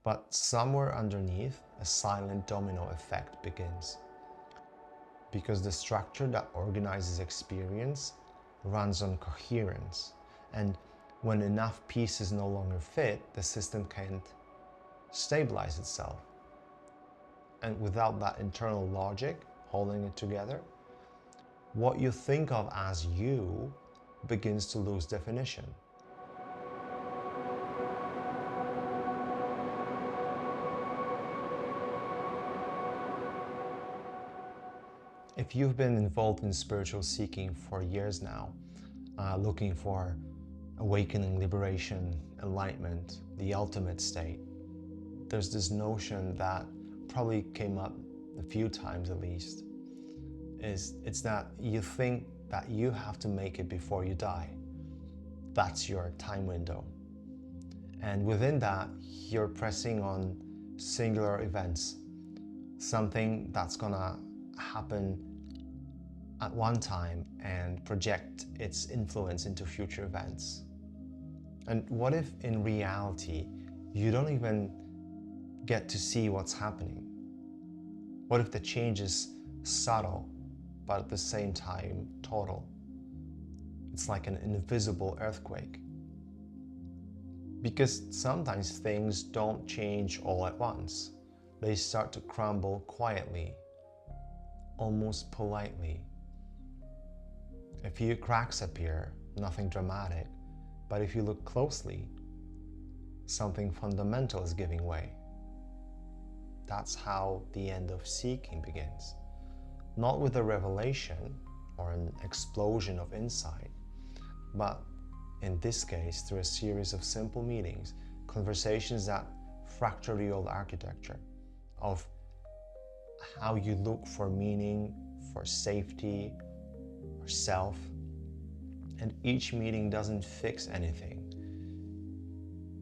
But somewhere underneath, a silent domino effect begins. Because the structure that organizes experience runs on coherence. And when enough pieces no longer fit, the system can't stabilize itself. And without that internal logic holding it together, what you think of as you begins to lose definition. If you've been involved in spiritual seeking for years now, looking for awakening, liberation, enlightenment, the ultimate state, there's this notion that probably came up a few times at least, it's that you think that you have to make it before you die. That's your time window. And within that, you're pressing on singular events, something that's gonna happen at one time and project its influence into future events. And what if in reality, you don't even get to see what's happening? What if the change is subtle, but at the same time total? It's like an invisible earthquake. Because sometimes things don't change all at once. They start to crumble quietly, almost politely. A few cracks appear, nothing dramatic, but if you look closely, something fundamental is giving way. That's how the end of seeking begins. Not with a revelation or an explosion of insight, but in this case, through a series of simple meetings, conversations that fracture the old architecture of how you look for meaning, for safety, or self. And each meeting doesn't fix anything.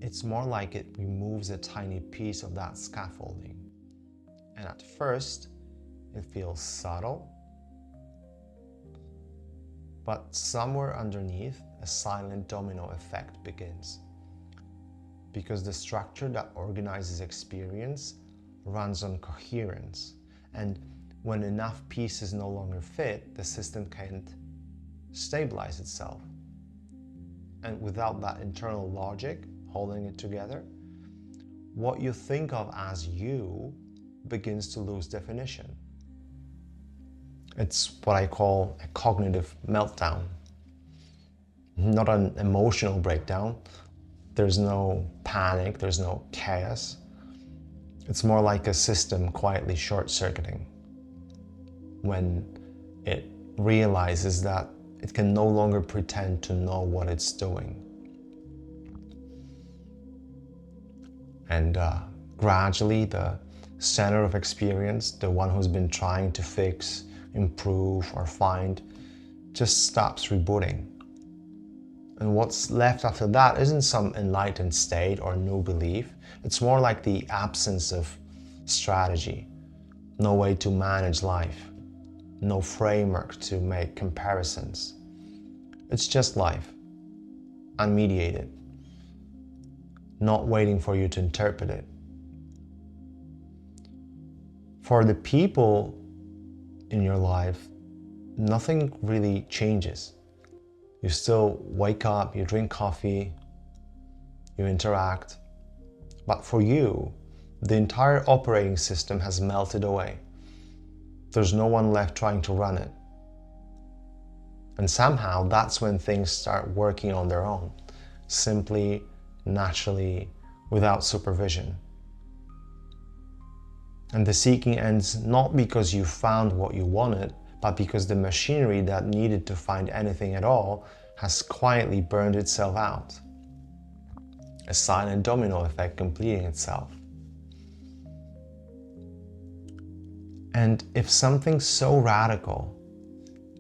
It's more like it removes a tiny piece of that scaffolding. And at first, it feels subtle, but somewhere underneath, a silent domino effect begins. Because the structure that organizes experience runs on coherence. And when enough pieces no longer fit, the system can't stabilize itself. And without that internal logic holding it together, what you think of as you begins to lose definition. It's what I call a cognitive meltdown. Not an emotional breakdown. There's no panic, there's no chaos. It's more like a system quietly short-circuiting when it realizes that it can no longer pretend to know what it's doing. And gradually the center of experience, the one who's been trying to fix, improve, or find, just stops rebooting. And what's left after that isn't some enlightened state or new belief. It's more like the absence of strategy, no way to manage life, no framework to make comparisons. It's just life, unmediated, not waiting for you to interpret it. For the people in your life, nothing really changes. You still wake up, you drink coffee, you interact. But for you, the entire operating system has melted away. There's no one left trying to run it. And somehow that's when things start working on their own, simply, naturally, without supervision. And the seeking ends not because you found what you wanted, but because the machinery that needed to find anything at all has quietly burned itself out. A silent domino effect completing itself. And if something so radical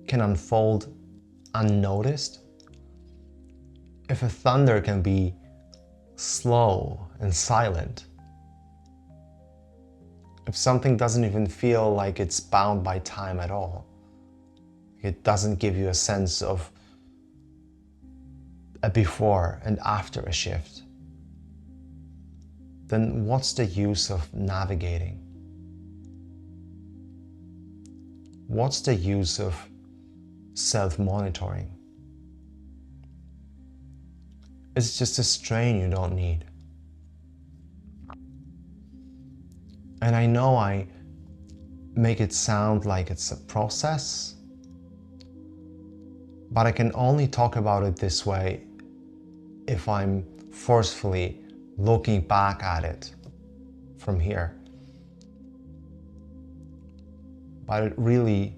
can unfold unnoticed, if a thunder can be slow and silent, if something doesn't even feel like it's bound by time at all, it doesn't give you a sense of a before and after a shift, then what's the use of navigating? What's the use of self-monitoring? It's just a strain you don't need. And I know I make it sound like it's a process, but I can only talk about it this way if I'm forcefully looking back at it from here. But it really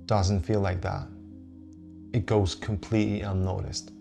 doesn't feel like that. It goes completely unnoticed.